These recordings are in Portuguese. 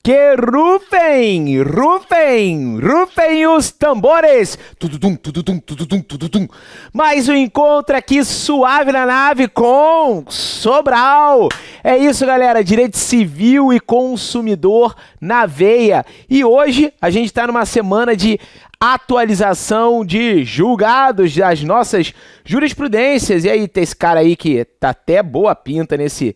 Que rufem os tambores. Tududum, tududum, tududum, tududum. Mais um encontro aqui suave na nave com Sobral. É isso, galera, direito civil e consumidor na veia. E hoje a gente está numa semana de atualização de julgados das nossas jurisprudências. E aí, tem esse cara aí que tá até boa pinta nesse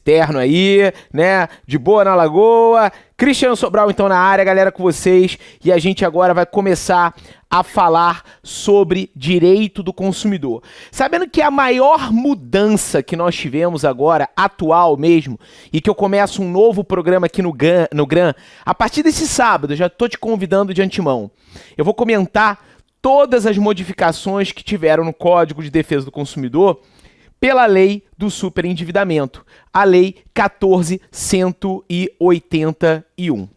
terno aí, né? De boa na lagoa. Cristiano Sobral, então, na área, galera, com vocês. E a gente agora vai começar a falar sobre direito do consumidor. Sabendo que a maior mudança que nós tivemos agora, atual mesmo, e que eu começo um novo programa aqui no GRAM, a partir desse sábado, já estou te convidando de antemão. Eu vou comentar todas as modificações que tiveram no Código de Defesa do Consumidor pela lei do superendividamento, a lei 14.181.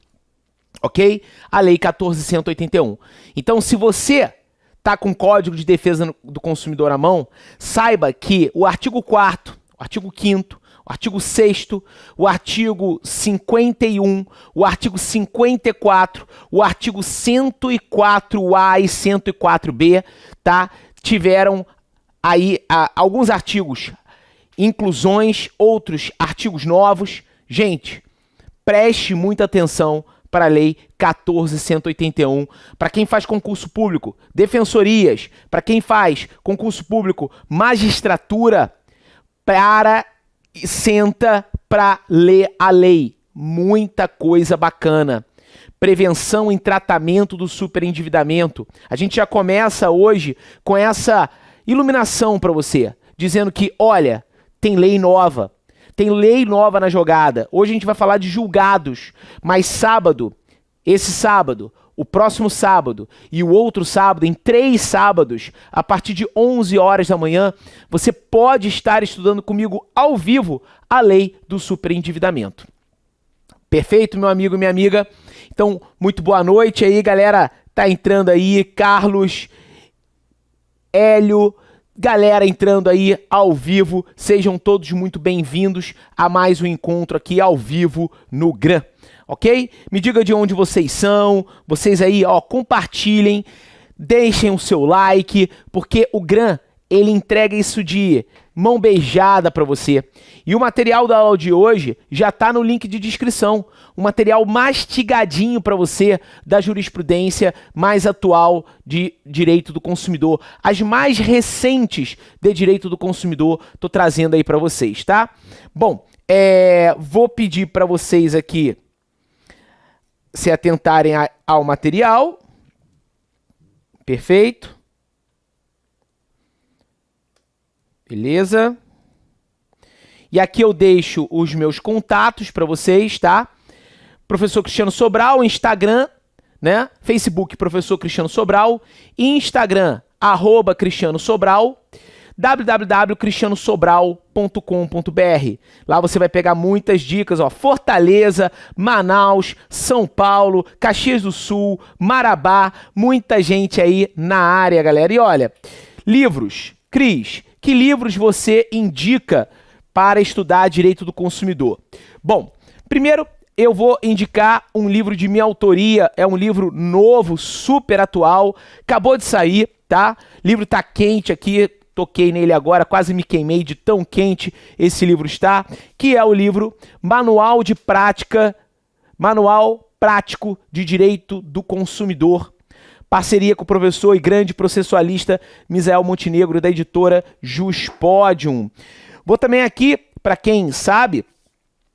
Ok? A lei 14.181. Então, se você está com o Código de Defesa do Consumidor à mão, saiba que o artigo 4º, o artigo 5º, o artigo 6º, o artigo 51, o artigo 54, o artigo 104A e 104B, tá? Tiveram aí alguns artigos, inclusões, outros artigos novos. Gente, preste muita atenção para a lei 14.181, para quem faz concurso público, defensorias, para quem faz concurso público, magistratura, senta para ler a lei. Muita coisa bacana. Prevenção em tratamento do superendividamento. A gente já começa hoje com essa iluminação para você, dizendo que, olha, tem lei nova. Tem lei nova na jogada. Hoje a gente vai falar de julgados, mas sábado, esse sábado, o próximo sábado e o outro sábado, em 3 sábados, a partir de 11 horas da manhã, você pode estar estudando comigo ao vivo a lei do superendividamento. Perfeito, meu amigo e minha amiga? Então, muito boa noite aí, galera. Tá entrando aí, Carlos, Hélio, galera entrando aí ao vivo, sejam todos muito bem-vindos a mais um encontro aqui ao vivo no GRAM, ok? Me diga de onde vocês são, vocês aí, ó, compartilhem, deixem o seu like, porque o GRAM, ele entrega isso de mão beijada para você. E o material da aula de hoje já está no link de descrição. Um material mastigadinho para você da jurisprudência mais atual de direito do consumidor. As mais recentes de direito do consumidor, tô trazendo aí para vocês, tá? Bom, vou pedir para vocês aqui se atentarem ao material. Perfeito. Beleza? E aqui eu deixo os meus contatos para vocês, tá? Professor Cristiano Sobral, Instagram, né? Facebook, Professor Cristiano Sobral, Instagram, @Cristiano Sobral, www.cristianosobral.com.br. Lá você vai pegar muitas dicas, ó, Fortaleza, Manaus, São Paulo, Caxias do Sul, Marabá, muita gente aí na área, galera. E olha, livros, Cris, que livros você indica para estudar direito do consumidor? Bom, primeiro eu vou indicar um livro de minha autoria, é um livro novo, super atual, acabou de sair, tá? O livro tá quente aqui, toquei nele agora, quase me queimei de tão quente esse livro está, que é o livro Manual Prático de Direito do Consumidor, parceria com o professor e grande processualista Misael Montenegro, da editora Juspodium. Vou também aqui, para quem sabe,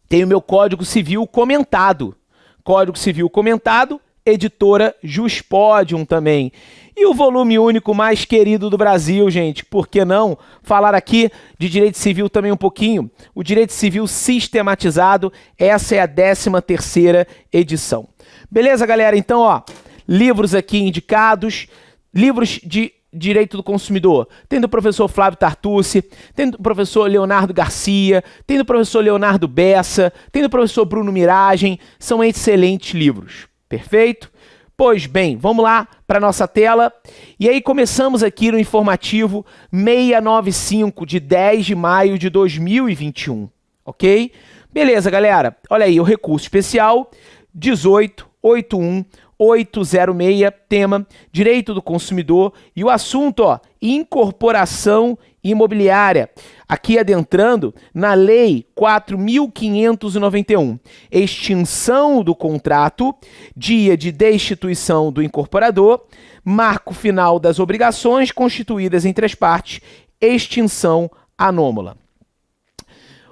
tem o meu Código Civil comentado. Código Civil comentado, editora Juspodium também. E o volume único mais querido do Brasil, gente. Por que não falar aqui de direito civil também um pouquinho? O direito civil sistematizado, essa é a 13ª edição. Beleza, galera? Então, ó, livros aqui indicados, livros de direito do consumidor. Tem do professor Flávio Tartucci, tem do professor Leonardo Garcia, tem do professor Leonardo Bessa, tem do professor Bruno Miragem, são excelentes livros. Perfeito? Pois bem, vamos lá para a nossa tela. E aí começamos aqui no informativo 695 de 10 de maio de 2021, ok? Beleza, galera. Olha aí, o recurso especial 18.81806, tema Direito do Consumidor, e o assunto, ó, incorporação imobiliária. Aqui adentrando na Lei 4.591, extinção do contrato, dia de destituição do incorporador, marco final das obrigações constituídas entre as partes, extinção anômala.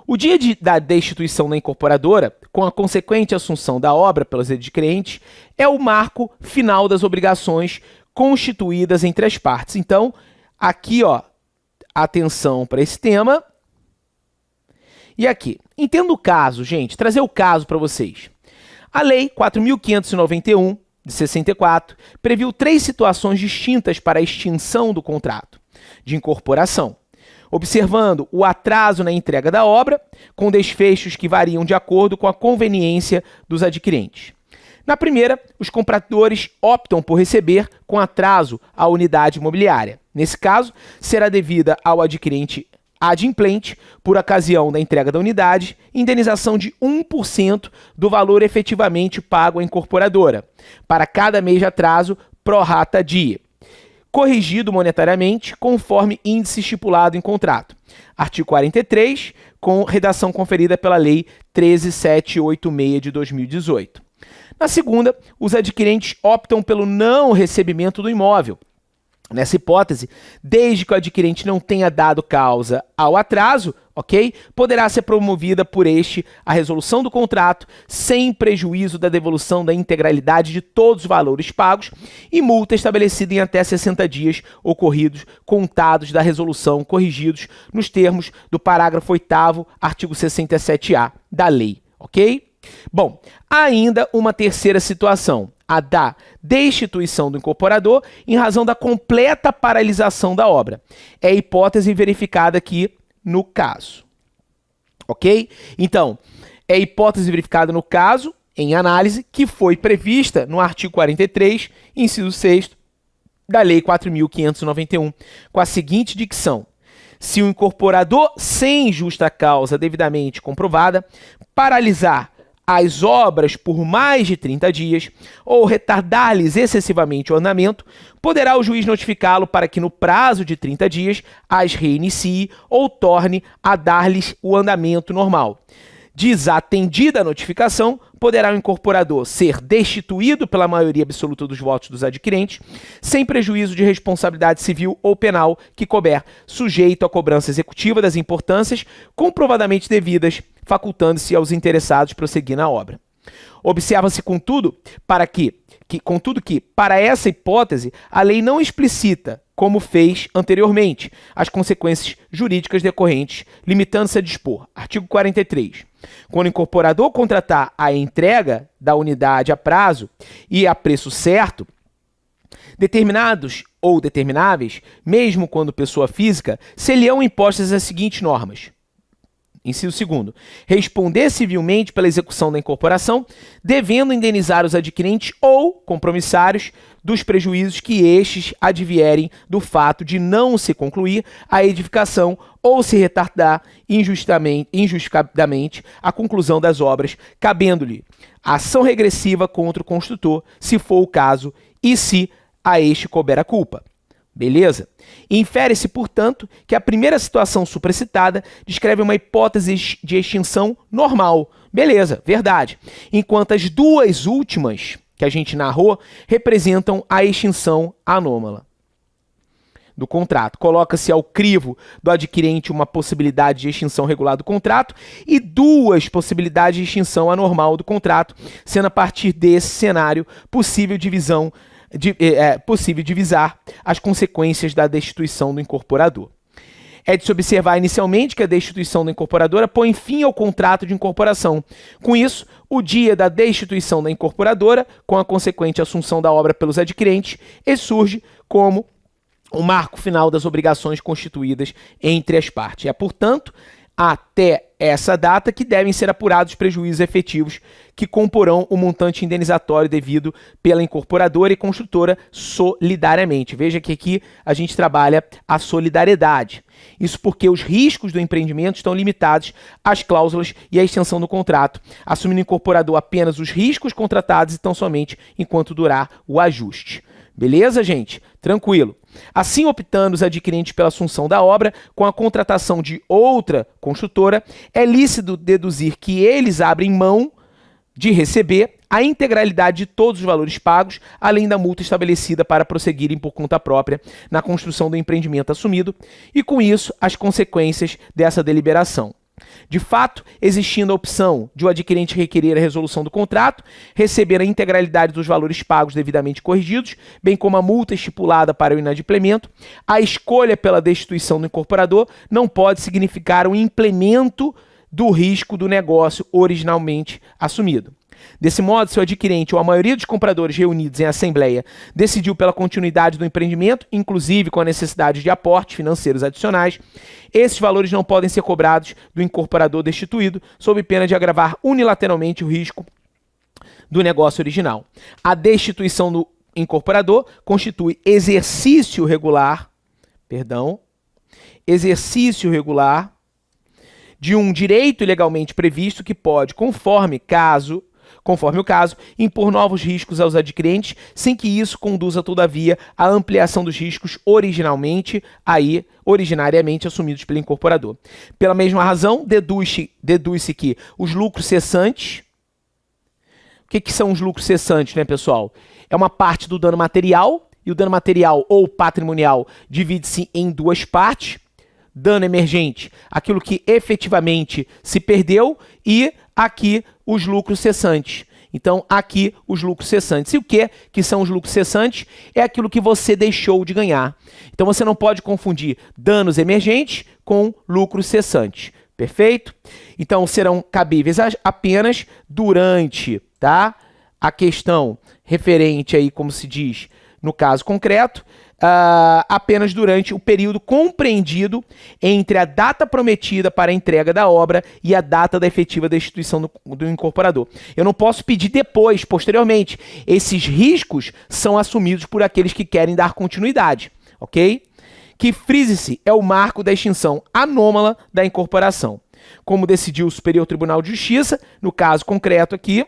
O dia da destituição da incorporadora, com a consequente assunção da obra pelos adquirentes, é o marco final das obrigações constituídas entre as partes. Então, aqui, ó, atenção para esse tema. E aqui, entenda o caso, gente, trazer o caso para vocês. A Lei 4.591, de 64, previu 3 situações distintas para a extinção do contrato de incorporação, observando o atraso na entrega da obra, com desfechos que variam de acordo com a conveniência dos adquirentes. Na primeira, os compradores optam por receber com atraso a unidade imobiliária. Nesse caso, será devida ao adquirente adimplente, por ocasião da entrega da unidade, indenização de 1% do valor efetivamente pago à incorporadora, para cada mês de atraso pro rata dia, corrigido monetariamente conforme índice estipulado em contrato. Artigo 43, com redação conferida pela Lei 13.786 de 2018. Na segunda, os adquirentes optam pelo não recebimento do imóvel. Nessa hipótese, desde que o adquirente não tenha dado causa ao atraso, ok? Poderá ser promovida por este a resolução do contrato sem prejuízo da devolução da integralidade de todos os valores pagos e multa estabelecida em até 60 dias ocorridos contados da resolução corrigidos nos termos do parágrafo 8º, artigo 67A da lei, ok? Bom, há ainda uma terceira situação, a da destituição do incorporador em razão da completa paralisação da obra. É a hipótese verificada aqui no caso. Ok? Então, é a hipótese verificada no caso, em análise, que foi prevista no artigo 43, inciso 6º, da Lei 4.591, com a seguinte dicção: se o incorporador, sem justa causa devidamente comprovada, paralisar as obras por mais de 30 dias ou retardar-lhes excessivamente o andamento, poderá o juiz notificá-lo para que no prazo de 30 dias as reinicie ou torne a dar-lhes o andamento normal. Desatendida a notificação, poderá o incorporador ser destituído pela maioria absoluta dos votos dos adquirentes, sem prejuízo de responsabilidade civil ou penal que couber, sujeito à cobrança executiva das importâncias comprovadamente devidas, facultando-se aos interessados prosseguir na obra. Observa-se, contudo, que, para essa hipótese, a lei não explicita, como fez anteriormente, as consequências jurídicas decorrentes, limitando-se a dispor. Artigo 43. Quando o incorporador contratar a entrega da unidade a prazo e a preço certo, determinados ou determináveis, mesmo quando pessoa física, se-lhe-ão impostas as seguintes normas. Inciso 2º. Responder civilmente pela execução da incorporação, devendo indenizar os adquirentes ou compromissários dos prejuízos que estes advierem do fato de não se concluir a edificação ou se retardar injustificadamente a conclusão das obras, cabendo-lhe ação regressiva contra o construtor, se for o caso, e se a este couber a culpa. Beleza? Infere-se, portanto, que a primeira situação supracitada descreve uma hipótese de extinção normal. Beleza, verdade. Enquanto as duas últimas que a gente narrou representam a extinção anômala do contrato. Coloca-se ao crivo do adquirente uma possibilidade de extinção regular do contrato e duas possibilidades de extinção anormal do contrato, sendo a partir desse cenário possível divisar as consequências da destituição do incorporador. É de se observar inicialmente que a destituição da incorporadora põe fim ao contrato de incorporação. Com isso, o dia da destituição da incorporadora, com a consequente assunção da obra pelos adquirentes, surge como o marco final das obrigações constituídas entre as partes. É, portanto, até essa data, que devem ser apurados os prejuízos efetivos que comporão o montante indenizatório devido pela incorporadora e construtora solidariamente. Veja que aqui a gente trabalha a solidariedade. Isso porque os riscos do empreendimento estão limitados às cláusulas e à extensão do contrato, assumindo o incorporador apenas os riscos contratados e tão somente enquanto durar o ajuste. Beleza, gente? Tranquilo. Assim, optando os adquirentes pela assunção da obra com a contratação de outra construtora, é lícito deduzir que eles abrem mão de receber a integralidade de todos os valores pagos, além da multa estabelecida para prosseguirem por conta própria na construção do empreendimento assumido, e com isso as consequências dessa deliberação. De fato, existindo a opção de o adquirente requerer a resolução do contrato, receber a integralidade dos valores pagos devidamente corrigidos, bem como a multa estipulada para o inadimplemento, a escolha pela destituição do incorporador não pode significar um implemento do risco do negócio originalmente assumido. Desse modo, se o adquirente ou a maioria dos compradores reunidos em assembleia decidiu pela continuidade do empreendimento, inclusive com a necessidade de aportes financeiros adicionais, esses valores não podem ser cobrados do incorporador destituído, sob pena de agravar unilateralmente o risco do negócio original. A destituição do incorporador constitui exercício regular de um direito legalmente previsto que pode, conforme o caso, impor novos riscos aos adquirentes, sem que isso conduza, todavia, à ampliação dos riscos originariamente assumidos pelo incorporador. Pela mesma razão, deduz-se que os lucros cessantes... O que são os lucros cessantes, né, pessoal? É uma parte do dano material, e o dano material ou patrimonial divide-se em duas partes. Dano emergente, aquilo que efetivamente se perdeu, e aqui os lucros cessantes. Então, aqui os lucros cessantes. E o que são os lucros cessantes? É aquilo que você deixou de ganhar. Então, você não pode confundir danos emergentes com lucros cessantes. Perfeito? Então, serão cabíveis apenas durante, tá, a questão referente aí, como se diz no caso concreto, apenas durante o período compreendido entre a data prometida para a entrega da obra e a data da efetiva destituição do incorporador. Eu não posso pedir depois, posteriormente. Esses riscos são assumidos por aqueles que querem dar continuidade, ok? Que, frise-se, é o marco da extinção anômala da incorporação. Como decidiu o Superior Tribunal de Justiça, no caso concreto aqui,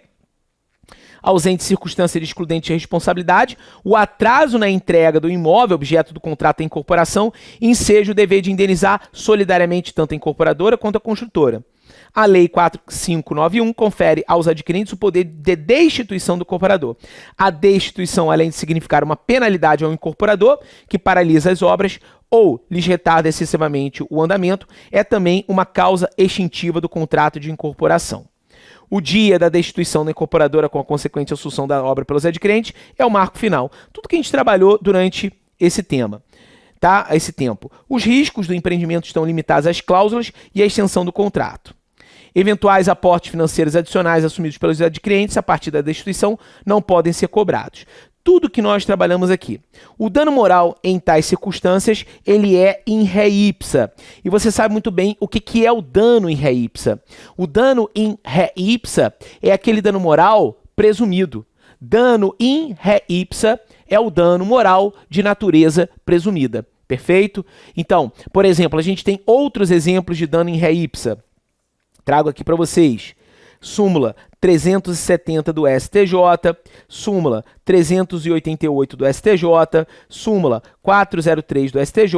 ausente circunstância de excludente responsabilidade, o atraso na entrega do imóvel objeto do contrato da incorporação enseja o dever de indenizar solidariamente tanto a incorporadora quanto a construtora. A Lei 4591 confere aos adquirentes o poder de destituição do incorporador. A destituição, além de significar uma penalidade ao incorporador, que paralisa as obras ou lhes retarda excessivamente o andamento, é também uma causa extintiva do contrato de incorporação. O dia da destituição da incorporadora com a consequente assunção da obra pelos adquirentes é o marco final. Tudo que a gente trabalhou durante esse tema, tá? Esse tempo. Os riscos do empreendimento estão limitados às cláusulas e à extensão do contrato. Eventuais aportes financeiros adicionais assumidos pelos adquirentes a partir da destituição não podem ser cobrados. Tudo que nós trabalhamos aqui. O dano moral em tais circunstâncias, ele é in re ipsa. E você sabe muito bem o que é o dano in re ipsa. O dano in re ipsa é aquele dano moral presumido. Dano in re ipsa é o dano moral de natureza presumida. Perfeito? Então, por exemplo, a gente tem outros exemplos de dano in re ipsa. Trago aqui para vocês. Súmula 370 do STJ, súmula 388 do STJ, súmula 403 do STJ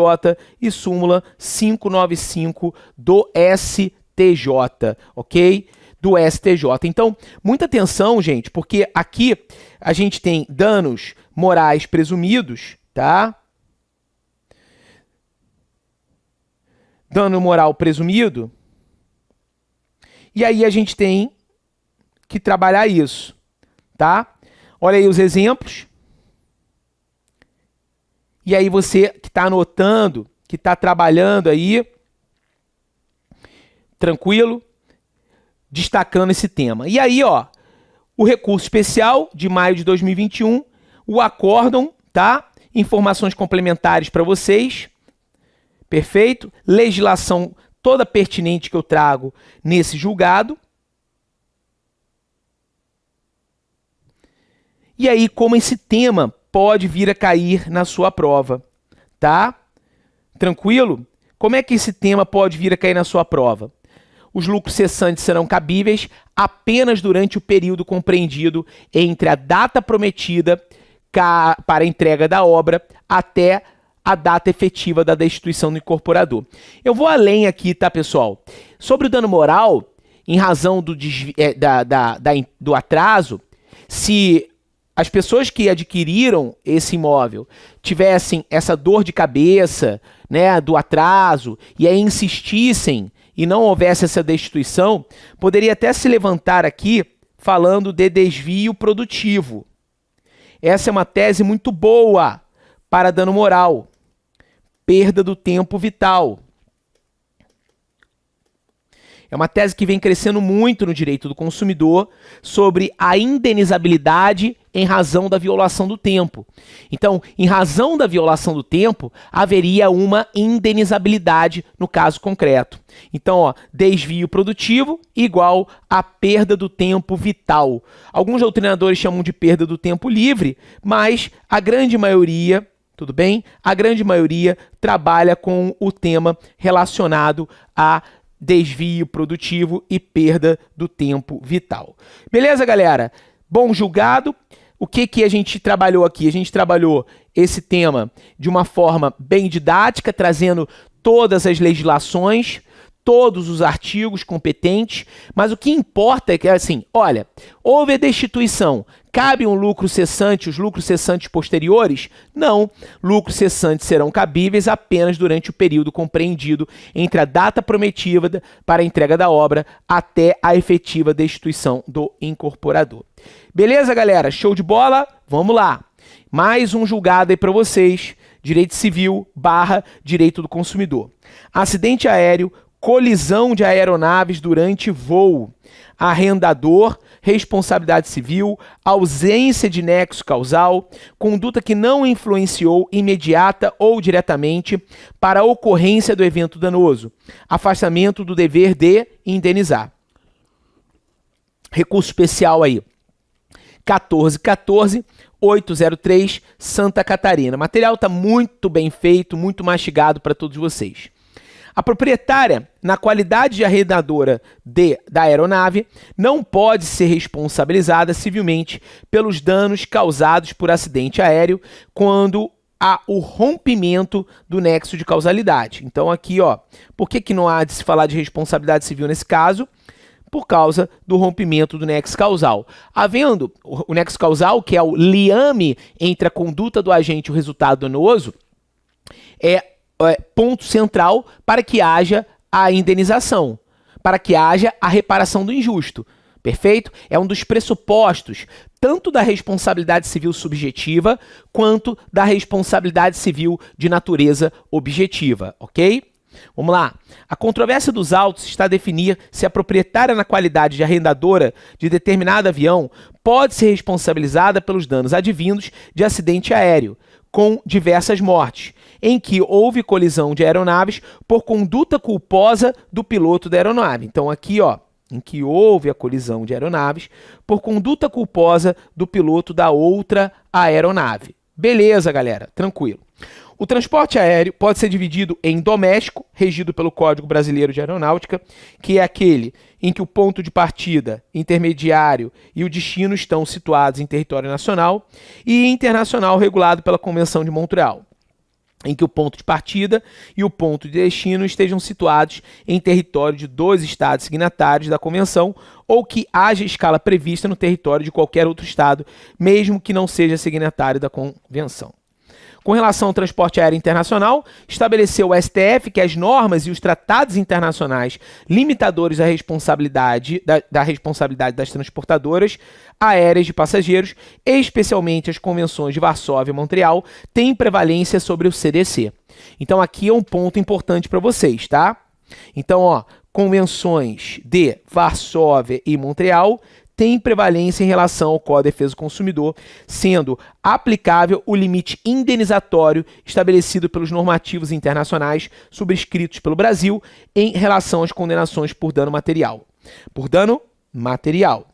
e súmula 595 do STJ, ok? Do STJ. Então, muita atenção, gente, porque aqui a gente tem danos morais presumidos, tá? Dano moral presumido. E aí a gente tem que trabalhar isso, tá? Olha aí os exemplos. E aí você que está anotando, que está trabalhando aí, tranquilo, destacando esse tema. E aí, ó, o recurso especial de maio de 2021, o acórdão, tá? Informações complementares para vocês. Perfeito? Legislação toda pertinente que eu trago nesse julgado. E aí, como esse tema pode vir a cair na sua prova, tá? Tranquilo? Como é que esse tema pode vir a cair na sua prova? Os lucros cessantes serão cabíveis apenas durante o período compreendido entre a data prometida para a entrega da obra até a data efetiva da destituição do incorporador. Eu vou além aqui, tá, pessoal? Sobre o dano moral, em razão do atraso, se as pessoas que adquiriram esse imóvel tivessem essa dor de cabeça, né, do atraso, e aí insistissem e não houvesse essa destituição, poderia até se levantar aqui falando de desvio produtivo. Essa é uma tese muito boa para dano moral, perda do tempo vital. É uma tese que vem crescendo muito no direito do consumidor sobre a indenizabilidade em razão da violação do tempo. Então, em razão da violação do tempo, haveria uma indenizabilidade no caso concreto. Então, ó, desvio produtivo igual a perda do tempo vital. Alguns doutrinadores chamam de perda do tempo livre, mas a grande maioria, tudo bem? A grande maioria trabalha com o tema relacionado a desvio produtivo e perda do tempo vital. Beleza, galera? Bom julgado. O que a gente trabalhou aqui? A gente trabalhou esse tema de uma forma bem didática, trazendo todas as legislações, todos os artigos competentes, mas o que importa é que, assim, olha, houve a destituição, cabe um lucro cessante, os lucros cessantes posteriores? Não, lucros cessantes serão cabíveis apenas durante o período compreendido entre a data prometida para a entrega da obra até a efetiva destituição do incorporador. Beleza, galera? Show de bola? Vamos lá. Mais um julgado aí para vocês, direito civil / direito do consumidor. Acidente aéreo, colisão de aeronaves durante voo, arrendador, responsabilidade civil, ausência de nexo causal, conduta que não influenciou imediata ou diretamente para a ocorrência do evento danoso, afastamento do dever de indenizar. Recurso especial aí, 14.14.803, Santa Catarina. O material está muito bem feito, muito mastigado para todos vocês. A proprietária, na qualidade de arrendadora da aeronave, não pode ser responsabilizada civilmente pelos danos causados por acidente aéreo quando há o rompimento do nexo de causalidade. Então aqui, ó, por que não há de se falar de responsabilidade civil nesse caso? Por causa do rompimento do nexo causal. Havendo o nexo causal, que é o liame entre a conduta do agente e o resultado danoso, é ponto central para que haja a indenização, para que haja a reparação do injusto. Perfeito? É um dos pressupostos tanto da responsabilidade civil subjetiva quanto da responsabilidade civil de natureza objetiva, ok? Vamos lá. A controvérsia dos autos está a definir se a proprietária na qualidade de arrendadora de determinado avião pode ser responsabilizada pelos danos advindos de acidente aéreo, com diversas mortes, em que houve colisão de aeronaves por conduta culposa do piloto da aeronave. Então aqui, ó, em que houve a colisão de aeronaves por conduta culposa do piloto da outra aeronave. Beleza, galera, tranquilo. O transporte aéreo pode ser dividido em doméstico, regido pelo Código Brasileiro de Aeronáutica, que é aquele em que o ponto de partida, intermediário e o destino estão situados em território nacional, e internacional, regulado pela Convenção de Montreal, em que o ponto de partida e o ponto de destino estejam situados em território de 2 estados signatários da Convenção ou que haja escala prevista no território de qualquer outro estado, mesmo que não seja signatário da Convenção. Com relação ao transporte aéreo internacional, estabeleceu o STF que as normas e os tratados internacionais limitadores da responsabilidade das transportadoras aéreas de passageiros, especialmente as convenções de Varsóvia e Montreal, têm prevalência sobre o CDC. Então aqui é um ponto importante para vocês, tá? Então, ó, convenções de Varsóvia e Montreal tem prevalência em relação ao Código de Defesa do Consumidor, sendo aplicável o limite indenizatório estabelecido pelos normativos internacionais subscritos pelo Brasil em relação às condenações por dano material. Por dano material.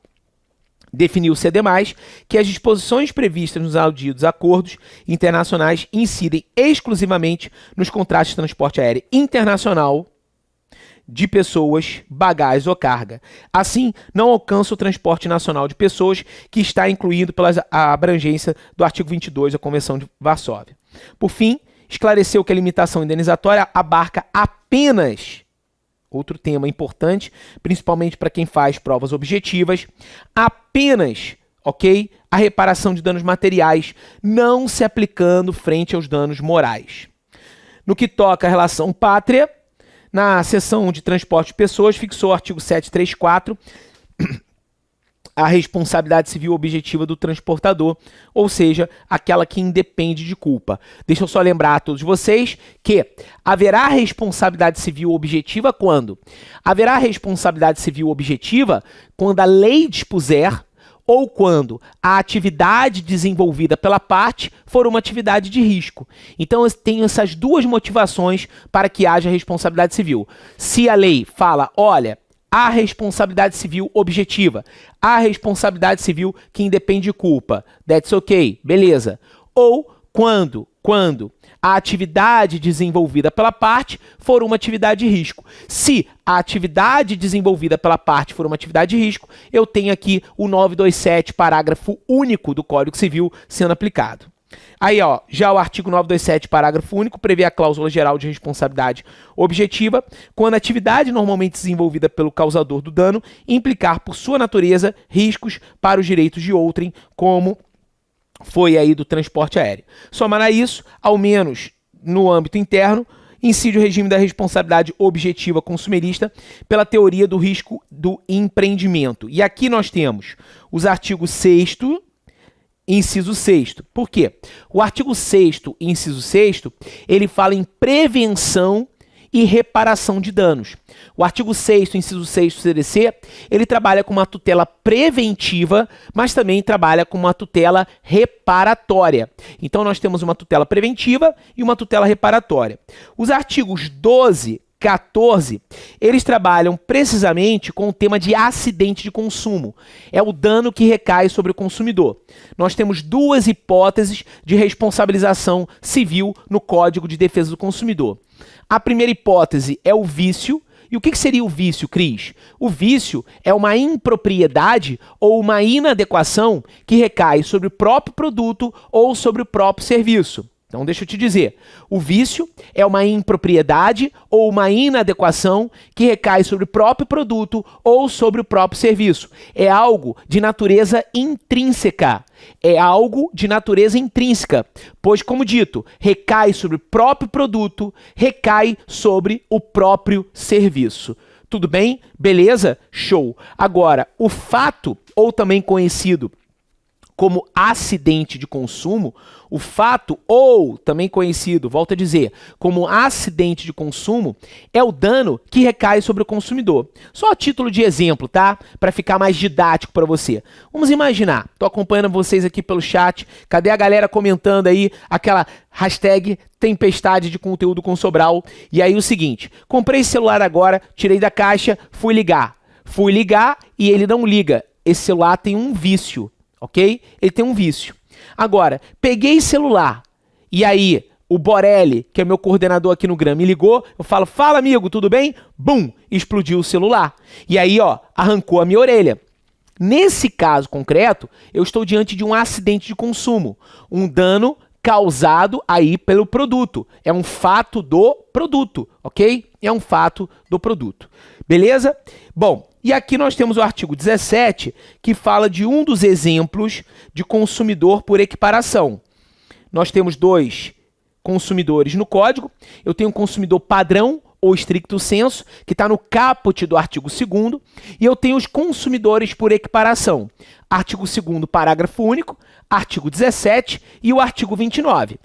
Definiu-se, ademais, que as disposições previstas nos aldidos acordos internacionais incidem exclusivamente nos contratos de transporte aéreo internacional de pessoas, bagagens ou carga. Assim, não alcança o transporte nacional de pessoas, que está incluído pela abrangência do artigo 22 da Convenção de Varsóvia. Por fim, esclareceu que a limitação indenizatória abarca apenas, outro tema importante, principalmente para quem faz provas objetivas, apenas, ok, a reparação de danos materiais, não se aplicando frente aos danos morais. No que toca à relação pátria, na seção de transporte de pessoas, fixou o artigo 734, a responsabilidade civil objetiva do transportador, ou seja, aquela que independe de culpa. Deixa eu só lembrar a todos vocês que haverá responsabilidade civil objetiva quando? Haverá responsabilidade civil objetiva quando a lei dispuser ou quando a atividade desenvolvida pela parte for uma atividade de risco. Então, eu tenho essas duas motivações para que haja responsabilidade civil. Se a lei fala, olha, há responsabilidade civil objetiva, há responsabilidade civil que independe de culpa, that's ok, beleza. Ou quando a atividade desenvolvida pela parte for uma atividade de risco. Se a atividade desenvolvida pela parte for uma atividade de risco, eu tenho aqui o 927, parágrafo único do Código Civil sendo aplicado. Aí, ó, já o artigo 927, parágrafo único, prevê a cláusula geral de responsabilidade objetiva, quando a atividade normalmente desenvolvida pelo causador do dano implicar, por sua natureza, riscos para os direitos de outrem, como foi aí do transporte aéreo. Somar a isso, ao menos no âmbito interno, incide o regime da responsabilidade objetiva consumerista pela teoria do risco do empreendimento. E aqui nós temos os artigos 6º, inciso 6º. Por quê? O artigo 6º, inciso 6º, ele fala em prevenção e reparação de danos. O artigo 6º, inciso 6º do CDC, ele trabalha com uma tutela preventiva, mas também trabalha com uma tutela reparatória. Então, nós temos uma tutela preventiva e uma tutela reparatória. Os artigos 12, 14, eles trabalham precisamente com o tema de acidente de consumo. É o dano que recai sobre o consumidor. Nós temos duas hipóteses de responsabilização civil no Código de Defesa do Consumidor. A primeira hipótese é o vício. E o que seria o vício, Cris? O vício é uma impropriedade ou uma inadequação que recai sobre o próprio produto ou sobre o próprio serviço. Então, deixa eu te dizer, o vício é uma impropriedade ou uma inadequação que recai sobre o próprio produto ou sobre o próprio serviço. É algo de natureza intrínseca. É algo de natureza intrínseca, pois, como dito, recai sobre o próprio produto, recai sobre o próprio serviço. Tudo bem? Beleza? Show. Agora, o fato, ou também conhecido como acidente de consumo, o fato, ou também conhecido, volto a dizer, como acidente de consumo, é o dano que recai sobre o consumidor. Só a título de exemplo, tá? Para ficar mais didático para você. Vamos imaginar, tô acompanhando vocês aqui pelo chat, cadê a galera comentando aí aquela hashtag tempestade de conteúdo com Sobral? E aí o seguinte, comprei esse celular agora, tirei da caixa, fui ligar e ele não liga. Esse celular tem um vício. Ok? Ele tem um vício. Agora, peguei celular e aí o Borelli, que é meu coordenador aqui no GRAM, me ligou, eu falo, fala amigo, tudo bem? Bum! Explodiu o celular. E aí, ó, arrancou a minha orelha. Nesse caso concreto, eu estou diante de um acidente de consumo, um dano causado aí pelo produto. É um fato do produto, ok? É um fato do produto. Beleza? Bom, e aqui nós temos o artigo 17, que fala de um dos exemplos de consumidor por equiparação. Nós temos dois consumidores no código. Eu tenho um consumidor padrão ou stricto sensu, que está no caput do artigo 2º, e eu tenho os consumidores por equiparação. Artigo 2º, parágrafo único, artigo 17 e o artigo 29.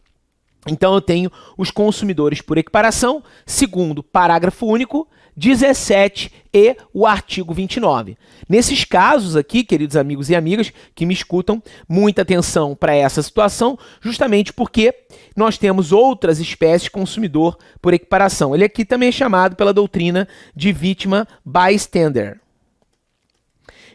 Então eu tenho os consumidores por equiparação, segundo parágrafo único, 17 e o artigo 29. Nesses casos aqui, queridos amigos e amigas que me escutam, muita atenção para essa situação, justamente porque nós temos outras espécies consumidor por equiparação. Ele aqui também é chamado pela doutrina de vítima bystander.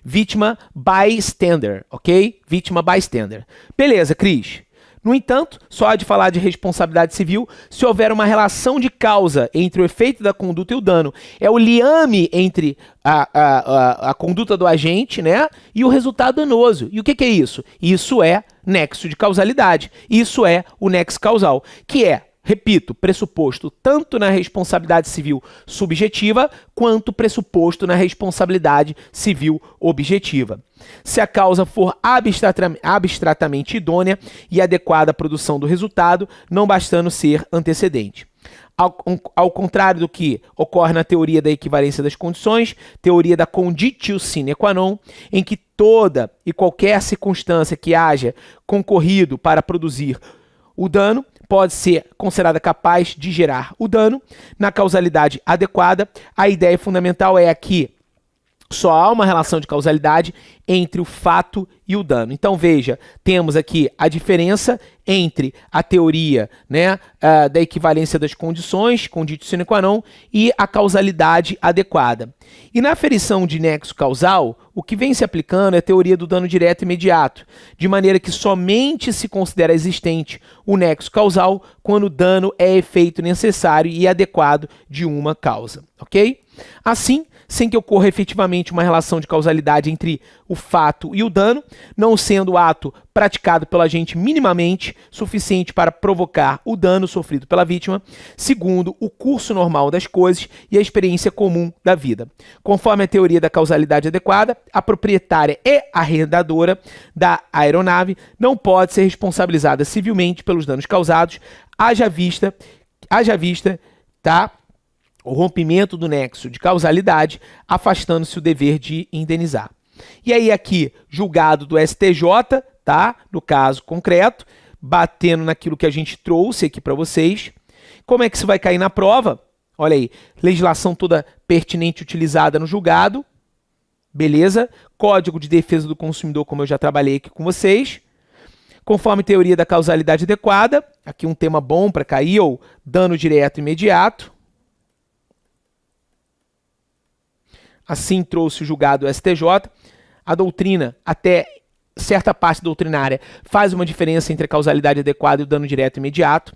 Vítima bystander, ok? Vítima bystander. Beleza, Cris. No entanto, só há de falar de responsabilidade civil se houver uma relação de causa entre o efeito da conduta e o dano. É o liame entre a conduta do agente, né, e o resultado danoso. E o que é isso? Isso é nexo de causalidade. Isso é o nexo causal, que é, repito, pressuposto tanto na responsabilidade civil subjetiva quanto pressuposto na responsabilidade civil objetiva. Se a causa for abstratamente idônea e adequada à produção do resultado, não bastando ser antecedente. Ao contrário do que ocorre na teoria da equivalência das condições, teoria da conditio sine qua non, em que toda e qualquer circunstância que haja concorrido para produzir o dano pode ser considerada capaz de gerar o dano. Na causalidade adequada, a ideia fundamental é que só há uma relação de causalidade entre o fato e o dano. Então, veja, temos aqui a diferença entre a teoria, né, da equivalência das condições, conditio sine qua non, e a causalidade adequada. E na aferição de nexo causal, o que vem se aplicando é a teoria do dano direto e imediato, de maneira que somente se considera existente o nexo causal quando o dano é efeito necessário e adequado de uma causa, ok? Assim, sem que ocorra efetivamente uma relação de causalidade entre o fato e o dano, não sendo o ato praticado pelo agente minimamente suficiente para provocar o dano sofrido pela vítima, segundo o curso normal das coisas e a experiência comum da vida. Conforme a teoria da causalidade adequada, a proprietária e arrendadora da aeronave não pode ser responsabilizada civilmente pelos danos causados, haja vista, tá? O rompimento do nexo de causalidade, afastando-se o dever de indenizar. E aí aqui, julgado do STJ, tá? No caso concreto, batendo naquilo que a gente trouxe aqui para vocês. Como é que isso vai cair na prova? Olha aí, legislação toda pertinente utilizada no julgado. Beleza? Código de Defesa do Consumidor, como eu já trabalhei aqui com vocês. Conforme teoria da causalidade adequada, aqui um tema bom para cair, ou dano direto e imediato. Assim trouxe o julgado do STJ. A doutrina, até certa parte doutrinária, faz uma diferença entre a causalidade adequada e o dano direto e imediato.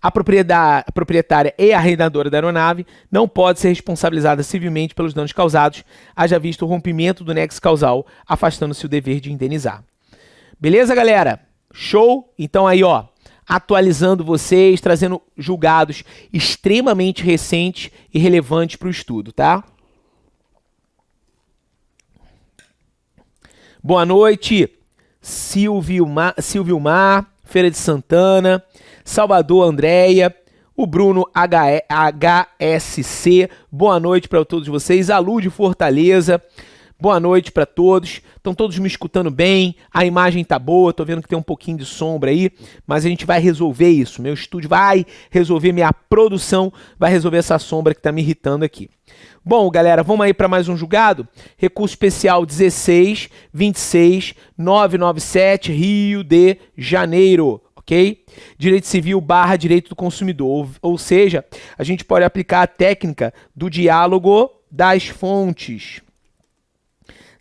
A proprietária e arrendadora da aeronave não pode ser responsabilizada civilmente pelos danos causados, haja visto o rompimento do nexo causal, afastando-se o dever de indenizar. Beleza, galera? Show? Então aí, ó, atualizando vocês, trazendo julgados extremamente recentes e relevantes para o estudo, tá? Boa noite, Silvio Mar, Feira de Santana, Salvador Andréia, o Bruno HSC, boa noite para todos vocês, a Lu de Fortaleza, boa noite para todos, estão todos me escutando bem, a imagem tá boa, tô vendo que tem um pouquinho de sombra aí, mas a gente vai resolver isso, meu estúdio vai resolver, minha produção vai resolver essa sombra que tá me irritando aqui. Bom, galera, vamos aí para mais um julgado? Recurso especial 16.26.997, Rio de Janeiro, ok? Direito civil / direito do consumidor, ou seja, a gente pode aplicar a técnica do diálogo das fontes.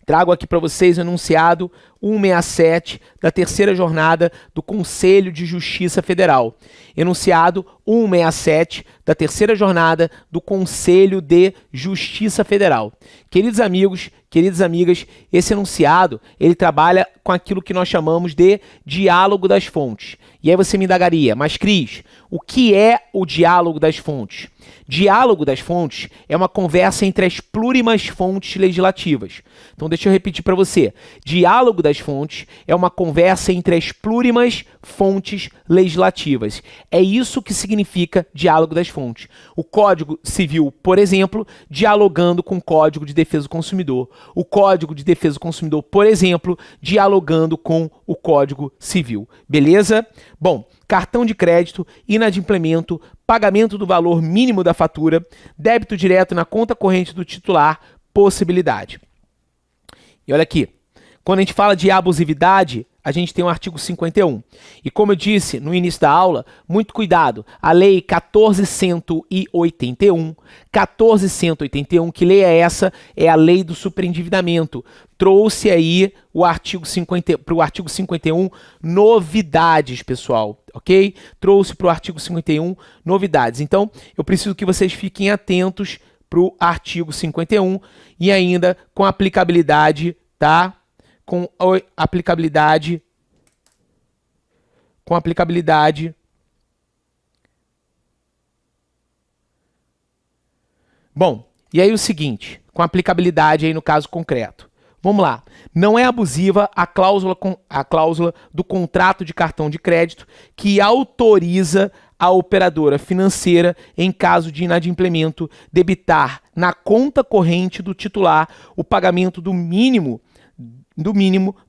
Trago aqui para vocês o enunciado 167 da terceira jornada do Conselho de Justiça Federal. Enunciado 167 da terceira jornada do Conselho de Justiça Federal. Queridos amigos, queridas amigas, esse enunciado, ele trabalha com aquilo que nós chamamos de diálogo das fontes. E aí você me indagaria, mas Cris, o que é o diálogo das fontes? Diálogo das fontes é uma conversa entre as plurimas fontes legislativas. Então deixa eu repetir para você. Diálogo das fontes é uma conversa entre as plurimas fontes legislativas. É isso que significa diálogo das fontes. O Código Civil, por exemplo, dialogando com o Código de Defesa do Consumidor. O Código de Defesa do Consumidor, por exemplo, dialogando com o Código Civil. Beleza? Bom, cartão de crédito, inadimplemento, pagamento do valor mínimo da fatura, débito direto na conta corrente do titular, possibilidade. E olha aqui, quando a gente fala de abusividade, a gente tem o artigo 51. E como eu disse no início da aula, muito cuidado, a lei 14.181, que lei é essa? É a lei do superendividamento. Trouxe aí o artigo 50, para o artigo 51 novidades, pessoal, ok? Trouxe para o artigo 51 novidades. Então, eu preciso que vocês fiquem atentos para o artigo 51 e ainda com aplicabilidade, tá? Com aplicabilidade. Bom, e aí o seguinte, com aplicabilidade aí no caso concreto. Vamos lá. Não é abusiva a cláusula do contrato de cartão de crédito que autoriza a operadora financeira, em caso de inadimplemento, debitar na conta corrente do titular o pagamento do mínimo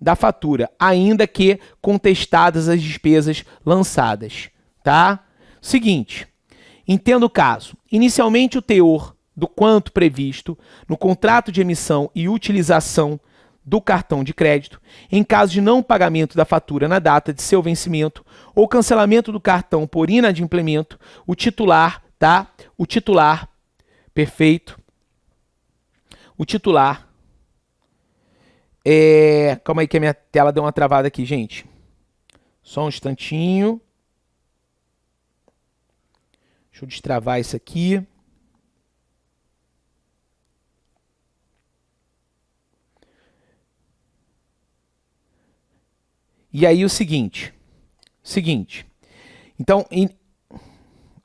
da fatura, ainda que contestadas as despesas lançadas, tá? Seguinte, entenda o caso. Inicialmente, o teor do quanto previsto no contrato de emissão e utilização do cartão de crédito, em caso de não pagamento da fatura na data de seu vencimento ou cancelamento do cartão por inadimplemento, o titular, tá? Perfeito. O titular calma aí que a minha tela deu uma travada aqui, gente. Só um instantinho. Deixa eu destravar isso aqui. E aí o seguinte. Então,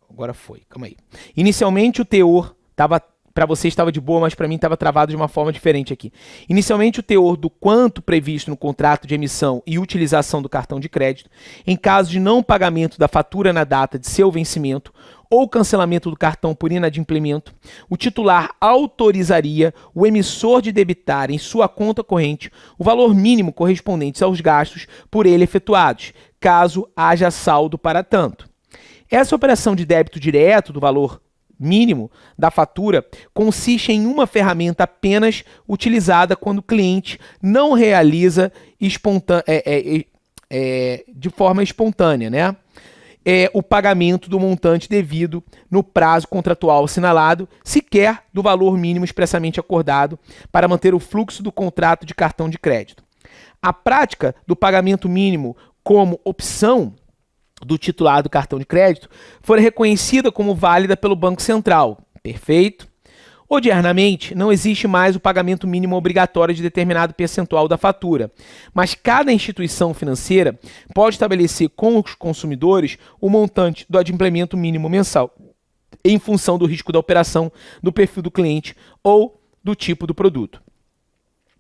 agora foi, calma aí. Inicialmente o teor estava... Para você estava de boa, mas para mim estava travado de uma forma diferente aqui. Inicialmente, o teor do quanto previsto no contrato de emissão e utilização do cartão de crédito, em caso de não pagamento da fatura na data de seu vencimento ou cancelamento do cartão por inadimplemento, o titular autorizaria o emissor de debitar em sua conta corrente o valor mínimo correspondente aos gastos por ele efetuados, caso haja saldo para tanto. Essa operação de débito direto do valor mínimo da fatura consiste em uma ferramenta apenas utilizada quando o cliente não realiza de forma espontânea, né? O pagamento do montante devido no prazo contratual assinalado, sequer do valor mínimo expressamente acordado para manter o fluxo do contrato de cartão de crédito. A prática do pagamento mínimo como opção do titular do cartão de crédito for reconhecida como válida pelo Banco Central. Perfeito? Odiernamente, não existe mais o pagamento mínimo obrigatório de determinado percentual da fatura, mas cada instituição financeira pode estabelecer com os consumidores o montante do adimplemento mínimo mensal, em função do risco da operação, do perfil do cliente ou do tipo do produto.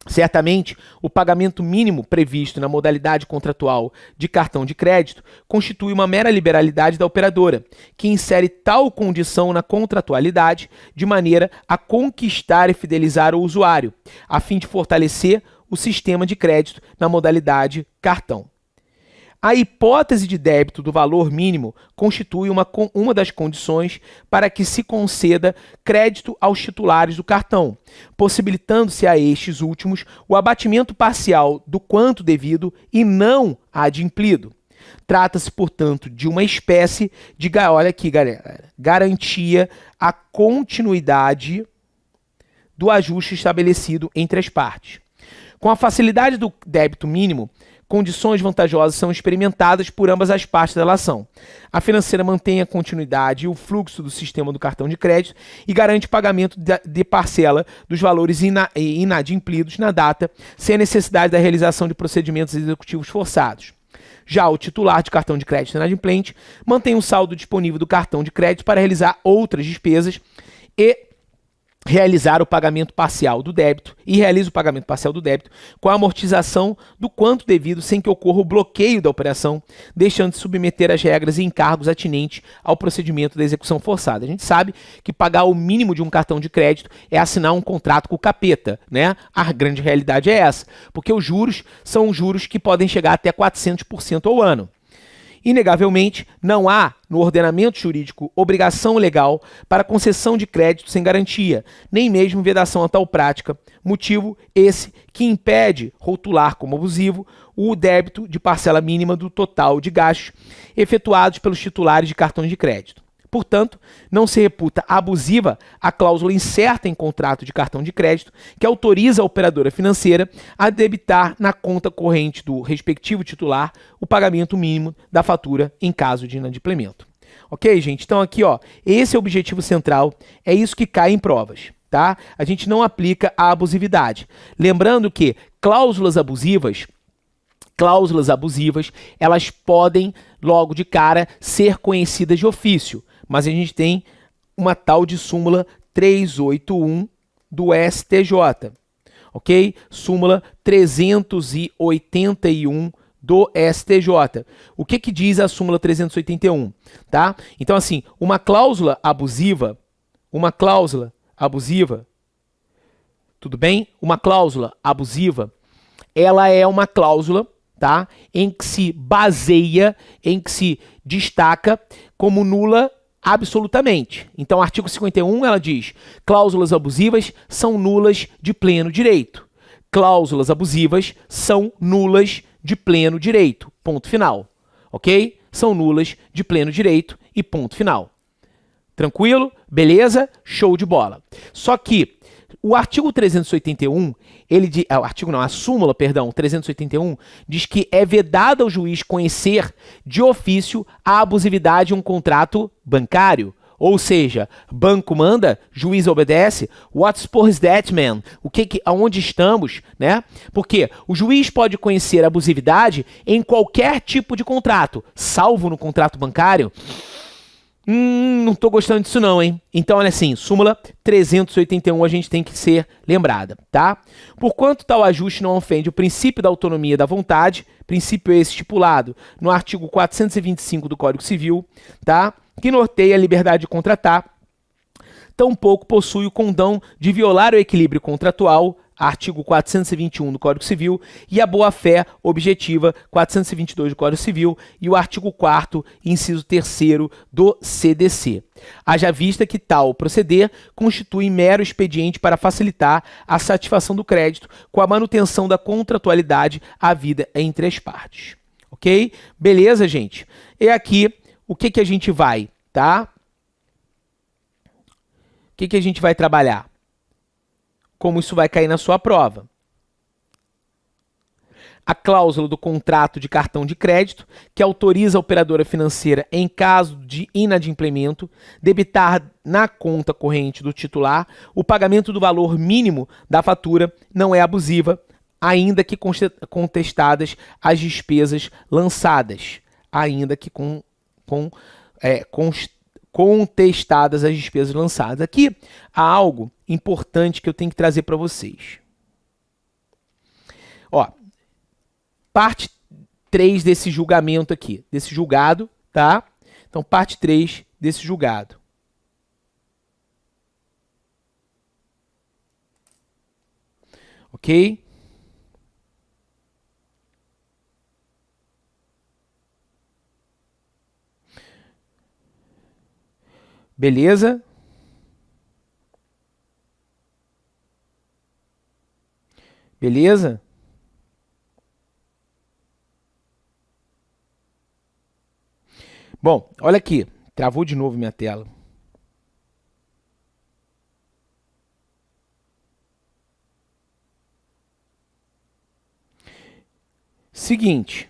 Certamente, o pagamento mínimo previsto na modalidade contratual de cartão de crédito constitui uma mera liberalidade da operadora, que insere tal condição na contratualidade de maneira a conquistar e fidelizar o usuário, a fim de fortalecer o sistema de crédito na modalidade cartão. A hipótese de débito do valor mínimo constitui uma das condições para que se conceda crédito aos titulares do cartão, possibilitando-se a estes últimos o abatimento parcial do quanto devido e não adimplido. Trata-se, portanto, de uma espécie de, olha aqui, galera, garantia à continuidade do ajuste estabelecido entre as partes. Com a facilidade do débito mínimo, condições vantajosas são experimentadas por ambas as partes da relação. A financeira mantém a continuidade e o fluxo do sistema do cartão de crédito e garante o pagamento de parcela dos valores inadimplidos na data, sem a necessidade da realização de procedimentos executivos forçados. Já o titular de cartão de crédito inadimplente mantém o saldo disponível do cartão de crédito para realizar outras despesas e realizar o pagamento parcial do débito e realiza o pagamento parcial do débito com a amortização do quanto devido sem que ocorra o bloqueio da operação, deixando de submeter as regras e encargos atinentes ao procedimento da execução forçada. A gente sabe que pagar o mínimo de um cartão de crédito é assinar um contrato com o capeta, né? A grande realidade é essa, porque os juros são juros que podem chegar até 400% ao ano. Inegavelmente, não há, no ordenamento jurídico, obrigação legal para concessão de crédito sem garantia, nem mesmo vedação a tal prática, motivo esse que impede rotular como abusivo o débito de parcela mínima do total de gastos efetuados pelos titulares de cartões de crédito. Portanto, não se reputa abusiva a cláusula incerta em contrato de cartão de crédito que autoriza a operadora financeira a debitar na conta corrente do respectivo titular o pagamento mínimo da fatura em caso de inadimplemento. Ok, gente? Então aqui, ó, esse é o objetivo central, é isso que cai em provas, tá? A gente não aplica a abusividade. Lembrando que cláusulas abusivas, elas podem, logo de cara, ser conhecidas de ofício, mas a gente tem uma tal de súmula 381 do STJ, ok? Súmula 381 do STJ. O que que diz a súmula 381, tá? Então, assim, uma cláusula abusiva, tudo bem? Uma cláusula abusiva, ela é uma cláusula, tá? Em que se baseia, em que se destaca como nula absolutamente. Então, o artigo 51, ela diz: cláusulas abusivas são nulas de pleno direito. Cláusulas abusivas são nulas de pleno direito. Ponto final. Ok? São nulas de pleno direito e ponto final. Tranquilo? Beleza? Show de bola. Só que o artigo 381, a súmula, 381, diz que é vedado ao juiz conhecer de ofício a abusividade de um contrato bancário. Ou seja, banco manda, juiz obedece. What's for that, man? Aonde estamos, né? Porque o juiz pode conhecer a abusividade em qualquer tipo de contrato, salvo no contrato bancário. Não tô gostando disso não, hein? Então, olha assim, súmula 381 a gente tem que ser lembrada, tá? Porquanto tal ajuste não ofende o princípio da autonomia da vontade, princípio esse estipulado no artigo 425 do Código Civil, tá? Que norteia a liberdade de contratar, tampouco possui o condão de violar o equilíbrio contratual, artigo 421 do Código Civil, e a boa-fé objetiva, 422 do Código Civil, e o artigo 4º, inciso 3º do CDC. Haja vista que tal proceder constitui mero expediente para facilitar a satisfação do crédito com a manutenção da contratualidade havida entre as partes. Ok? Beleza, gente? E aqui, o que a gente vai, tá? O que a gente vai trabalhar? Como isso vai cair na sua prova. A cláusula do contrato de cartão de crédito, que autoriza a operadora financeira, em caso de inadimplemento, debitar na conta corrente do titular o pagamento do valor mínimo da fatura, não é abusiva, ainda que contestadas as despesas lançadas. Ainda que contestadas as despesas lançadas. Aqui há algo importante que eu tenho que trazer para vocês. Ó, parte 3 desse julgamento aqui, desse julgado, tá? Então, parte 3 desse julgado. Ok? Beleza? Beleza? Bom, olha aqui. Travou de novo minha tela. Seguinte.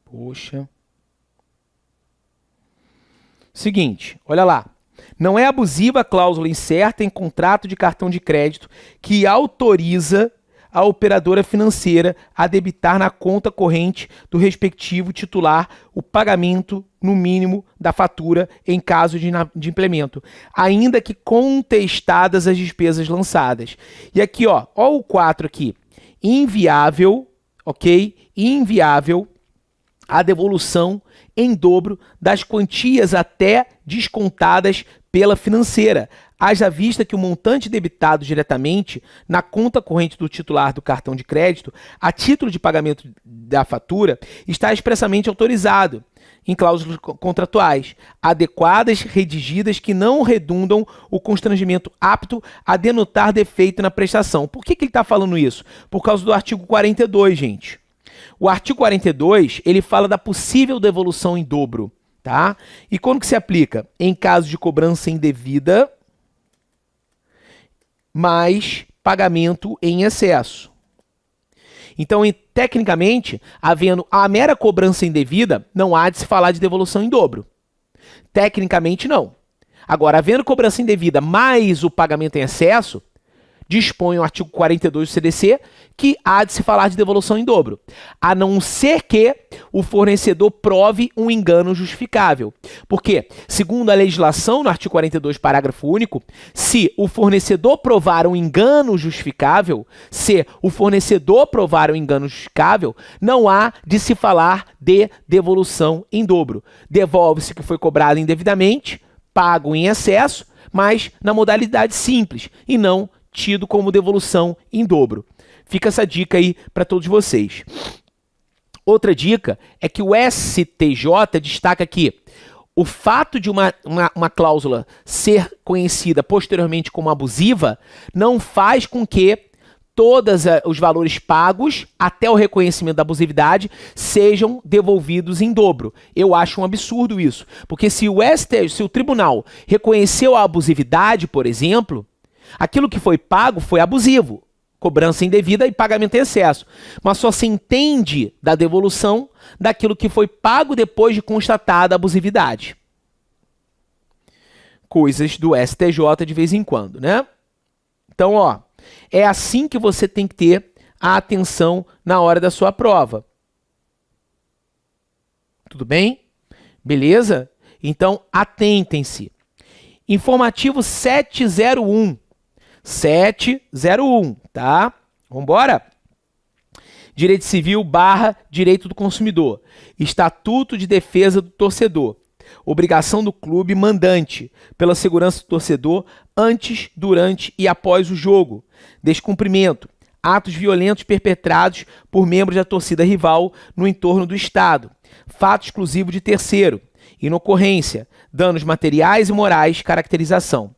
Poxa. Seguinte, olha lá. Não é abusiva a cláusula incerta em contrato de cartão de crédito que autoriza a operadora financeira a debitar na conta corrente do respectivo titular o pagamento no mínimo da fatura em caso de implemento, ainda que contestadas as despesas lançadas. E aqui, ó o 4 aqui, inviável, ok? Inviável a devolução em dobro das quantias até descontadas pela financeira, haja vista que o montante debitado diretamente na conta corrente do titular do cartão de crédito, a título de pagamento da fatura, está expressamente autorizado em cláusulas contratuais, adequadas, redigidas, que não redundam o constrangimento apto a denotar defeito na prestação. Por que ele está falando isso? Por causa do artigo 42, gente. O artigo 42, ele fala da possível devolução em dobro, tá? E quando que se aplica? Em caso de cobrança indevida, mais pagamento em excesso. Então, tecnicamente, havendo a mera cobrança indevida, não há de se falar de devolução em dobro. Tecnicamente, não. Agora, havendo cobrança indevida mais o pagamento em excesso, dispõe o artigo 42 do CDC que há de se falar de devolução em dobro, a não ser que o fornecedor prove um engano justificável. Porque, segundo a legislação, no artigo 42, parágrafo único, se o fornecedor provar um engano justificável, não há de se falar de devolução em dobro. Devolve-se o que foi cobrado indevidamente, pago em excesso, mas na modalidade simples, e não tido como devolução em dobro. Fica essa dica aí para todos vocês. Outra dica é que o STJ destaca que o fato de uma cláusula ser conhecida posteriormente como abusiva não faz com que todos os valores pagos até o reconhecimento da abusividade sejam devolvidos em dobro. Eu acho um absurdo isso, porque se o tribunal reconheceu a abusividade, por exemplo, aquilo que foi pago foi abusivo, cobrança indevida e pagamento em excesso, mas só se entende da devolução daquilo que foi pago depois de constatada a abusividade. Coisas do STJ de vez em quando, né? Então, ó, é assim que você tem que ter a atenção na hora da sua prova. Tudo bem? Beleza? Então, atentem-se. Informativo 701. 701, tá? Vambora? Direito Civil / Direito do Consumidor. Estatuto de Defesa do Torcedor. Obrigação do clube mandante pela segurança do torcedor antes, durante e após o jogo. Descumprimento. Atos violentos perpetrados por membros da torcida rival no entorno do estado. Fato exclusivo de terceiro. Inocorrência. Danos materiais e morais. Caracterização.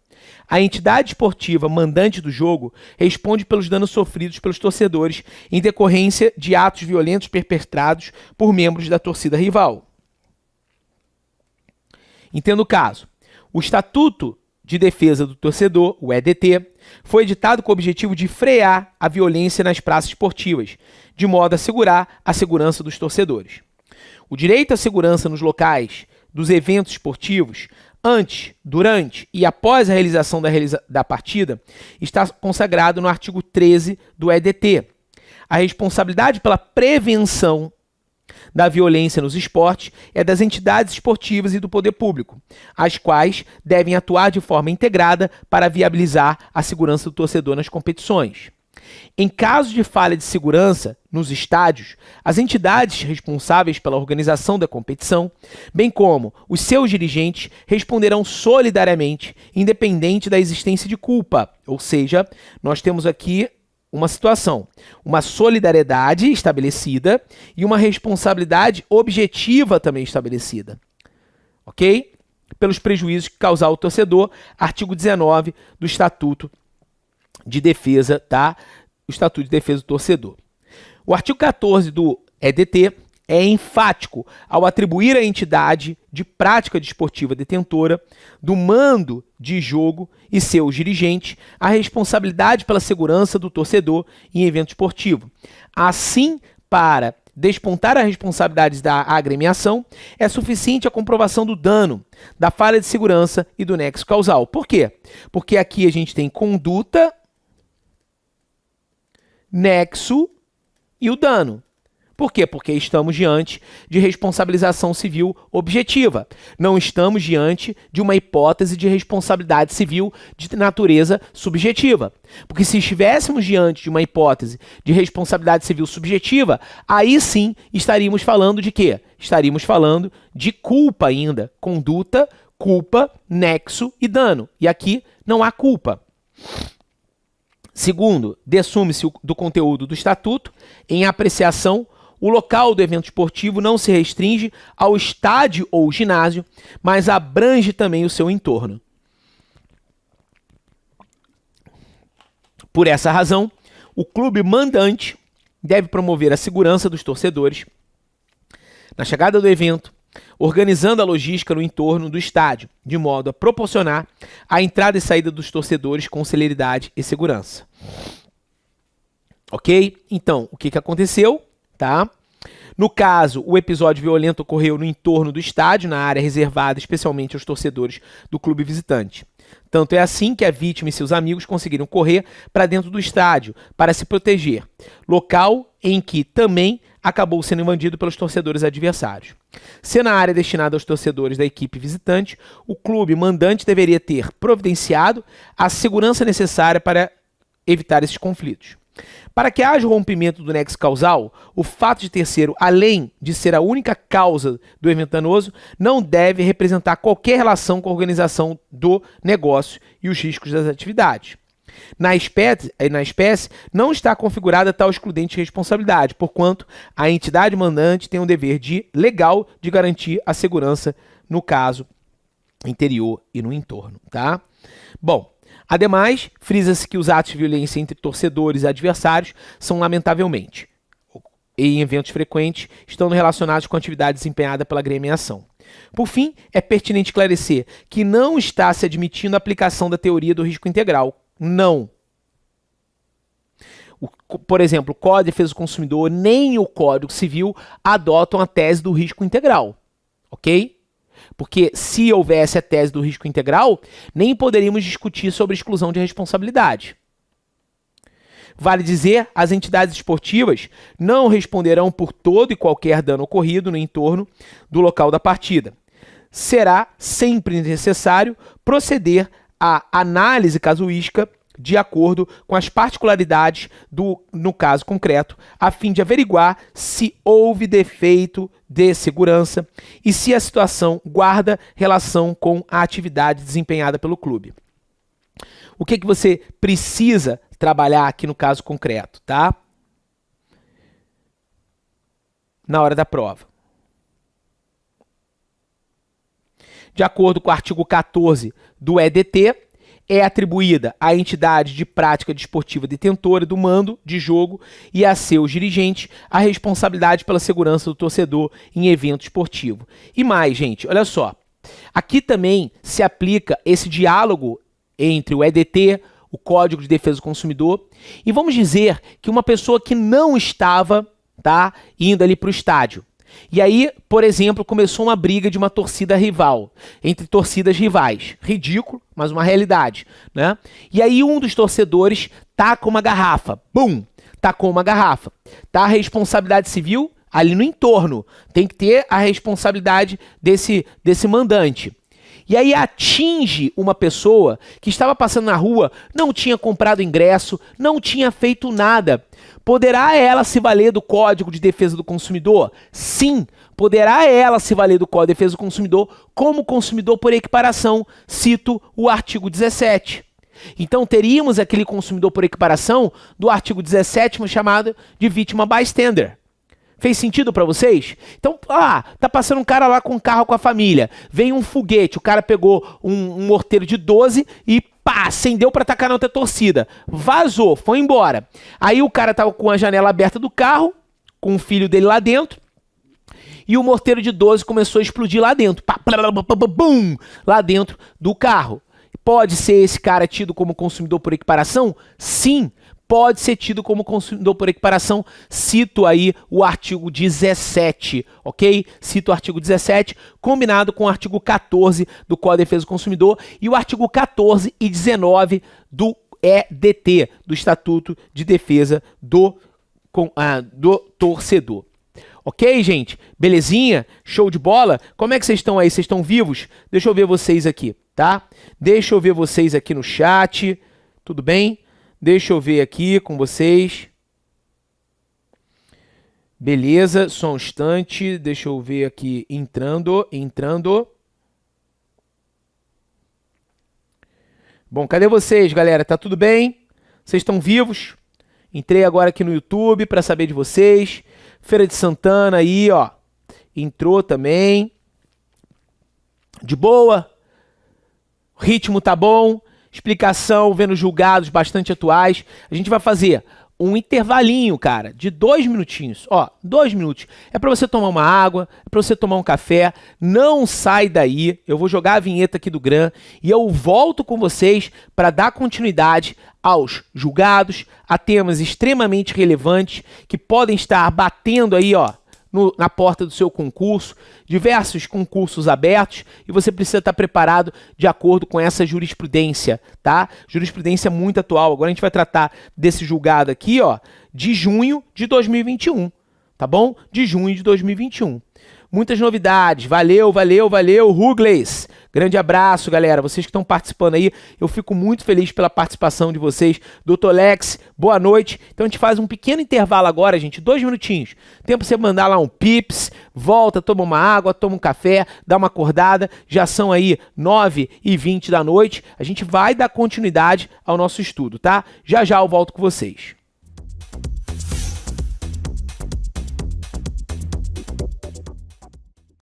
A entidade esportiva mandante do jogo responde pelos danos sofridos pelos torcedores em decorrência de atos violentos perpetrados por membros da torcida rival. Entenda o caso. O Estatuto de Defesa do Torcedor, o EDT, foi editado com o objetivo de frear a violência nas praças esportivas, de modo a assegurar a segurança dos torcedores. O direito à segurança nos locais dos eventos esportivos antes, durante e após a realização da partida, está consagrado no artigo 13 do EDT. A responsabilidade pela prevenção da violência nos esportes é das entidades esportivas e do poder público, as quais devem atuar de forma integrada para viabilizar a segurança do torcedor nas competições. Em caso de falha de segurança nos estádios, as entidades responsáveis pela organização da competição, bem como os seus dirigentes, responderão solidariamente, independente da existência de culpa. Ou seja, nós temos aqui uma situação, uma solidariedade estabelecida e uma responsabilidade objetiva também estabelecida. Ok? Pelos prejuízos que causar ao torcedor, artigo 19 do Estatuto de Defesa, tá? O Estatuto de Defesa do Torcedor. O artigo 14 do EDT é enfático ao atribuir à entidade de prática desportiva detentora do mando de jogo e seus dirigentes a responsabilidade pela segurança do torcedor em evento esportivo. Assim, para despontar a responsabilidade da agremiação, é suficiente a comprovação do dano, da falha de segurança e do nexo causal. Por quê? Porque aqui a gente tem conduta nexo e o dano. Por quê? Porque estamos diante de responsabilização civil objetiva. Não estamos diante de uma hipótese de responsabilidade civil de natureza subjetiva. Porque se estivéssemos diante de uma hipótese de responsabilidade civil subjetiva, aí sim estaríamos falando de quê? Estaríamos falando de culpa ainda. Conduta, culpa, nexo e dano. E aqui não há culpa. Segundo, dessume-se do conteúdo do estatuto em apreciação. O local do evento esportivo não se restringe ao estádio ou ginásio, mas abrange também o seu entorno. Por essa razão, o clube mandante deve promover a segurança dos torcedores na chegada do evento, organizando a logística no entorno do estádio, de modo a proporcionar a entrada e saída dos torcedores com celeridade e segurança. Ok? Então, o que aconteceu? Tá? No caso, o episódio violento ocorreu no entorno do estádio, na área reservada especialmente aos torcedores do clube visitante. Tanto é assim que a vítima e seus amigos conseguiram correr para dentro do estádio para se proteger, local em que também acabou sendo invadido pelos torcedores adversários. Se na área destinada aos torcedores da equipe visitante, o clube mandante deveria ter providenciado a segurança necessária para evitar esses conflitos. Para que haja o rompimento do nexo causal, o fato de terceiro, além de ser a única causa do evento danoso, não deve representar qualquer relação com a organização do negócio e os riscos das atividades. Na espécie, não está configurada tal excludente de responsabilidade, porquanto a entidade mandante tem um dever legal de garantir a segurança no caso interior e no entorno. Tá? Bom, ademais, frisa-se que os atos de violência entre torcedores e adversários são, lamentavelmente, e em eventos frequentes, estão relacionados com a atividade desempenhada pela agremiação. Por fim, é pertinente esclarecer que não está se admitindo a aplicação da teoria do risco integral. Não. Por exemplo, o Código de Defesa do Consumidor nem o Código Civil adotam a tese do risco integral. Ok? Porque se houvesse a tese do risco integral, nem poderíamos discutir sobre exclusão de responsabilidade. Vale dizer, as entidades esportivas não responderão por todo e qualquer dano ocorrido no entorno do local da partida. Será sempre necessário proceder à análise casuística de acordo com as particularidades no caso concreto, a fim de averiguar se houve defeito de segurança e se a situação guarda relação com a atividade desempenhada pelo clube. O que você precisa trabalhar aqui no caso concreto, tá? Na hora da prova. De acordo com o artigo 14 do EDT, é atribuída à entidade de prática desportiva detentora do mando de jogo e a seus dirigentes a responsabilidade pela segurança do torcedor em evento esportivo. E mais, gente, olha só. Aqui também se aplica esse diálogo entre o EDT, o Código de Defesa do Consumidor, e vamos dizer que uma pessoa que não estava, tá, indo ali para o estádio. E aí, por exemplo, começou uma briga de uma torcida rival, entre torcidas rivais. Ridículo, mas uma realidade, né? E aí um dos torcedores taca uma garrafa. Bum! Tacou uma garrafa. Tá a responsabilidade civil ali no entorno. Tem que ter a responsabilidade desse mandante. E aí atinge uma pessoa que estava passando na rua, não tinha comprado ingresso, não tinha feito nada. Poderá ela se valer do Código de Defesa do Consumidor? Sim, poderá ela se valer do Código de Defesa do Consumidor como consumidor por equiparação. Cito o artigo 17. Então teríamos aquele consumidor por equiparação do artigo 17 chamado de vítima bystander. Fez sentido para vocês? Então, tá passando um cara lá com um carro com a família. Vem um foguete, o cara pegou um morteiro de 12 e acendeu para atacar na outra torcida. Vazou, foi embora. Aí o cara tava com a janela aberta do carro, com o filho dele lá dentro, e o morteiro de 12 começou a explodir lá dentro. Bum! Lá dentro do carro. Pode ser esse cara tido como consumidor por equiparação? Sim. Pode ser tido como consumidor por equiparação. Cito aí o artigo 17, ok? Cito o artigo 17, combinado com o artigo 14 do Código de Defesa do Consumidor e o artigo 14 e 19 do EDT, do Estatuto de Defesa do Torcedor. Ok, gente? Belezinha? Show de bola? Como é que vocês estão aí? Vocês estão vivos? Deixa eu ver vocês aqui, tá? Deixa eu ver vocês aqui no chat. Tudo bem? Deixa eu ver aqui com vocês. Beleza, só um instante. Deixa eu ver aqui entrando. Bom, cadê vocês, galera? Tá tudo bem? Vocês estão vivos? Entrei agora aqui no YouTube para saber de vocês. Feira de Santana aí, ó. Entrou também. De boa. O ritmo tá bom. Explicação, vendo julgados bastante atuais. A gente vai fazer um intervalinho, cara, de 2 minutinhos. Ó, 2 minutos. É para você tomar uma água, é para você tomar um café. Não sai daí. Eu vou jogar a vinheta aqui do Gran e eu volto com vocês para dar continuidade aos julgados, a temas extremamente relevantes que podem estar batendo aí, ó, na porta do seu concurso, diversos concursos abertos, e você precisa estar preparado de acordo com essa jurisprudência, tá? Jurisprudência muito atual. Agora a gente vai tratar desse julgado aqui, ó, de junho de 2021, tá bom? De junho de 2021. Muitas novidades. Valeu, Rugles. Grande abraço, galera. Vocês que estão participando aí, eu fico muito feliz pela participação de vocês. Dr. Lex, boa noite. Então a gente faz um pequeno intervalo agora, gente, 2 minutinhos. Tempo pra você mandar lá um pips, volta, toma uma água, toma um café, dá uma acordada. Já são aí 9h20 da noite. A gente vai dar continuidade ao nosso estudo, tá? Já já eu volto com vocês.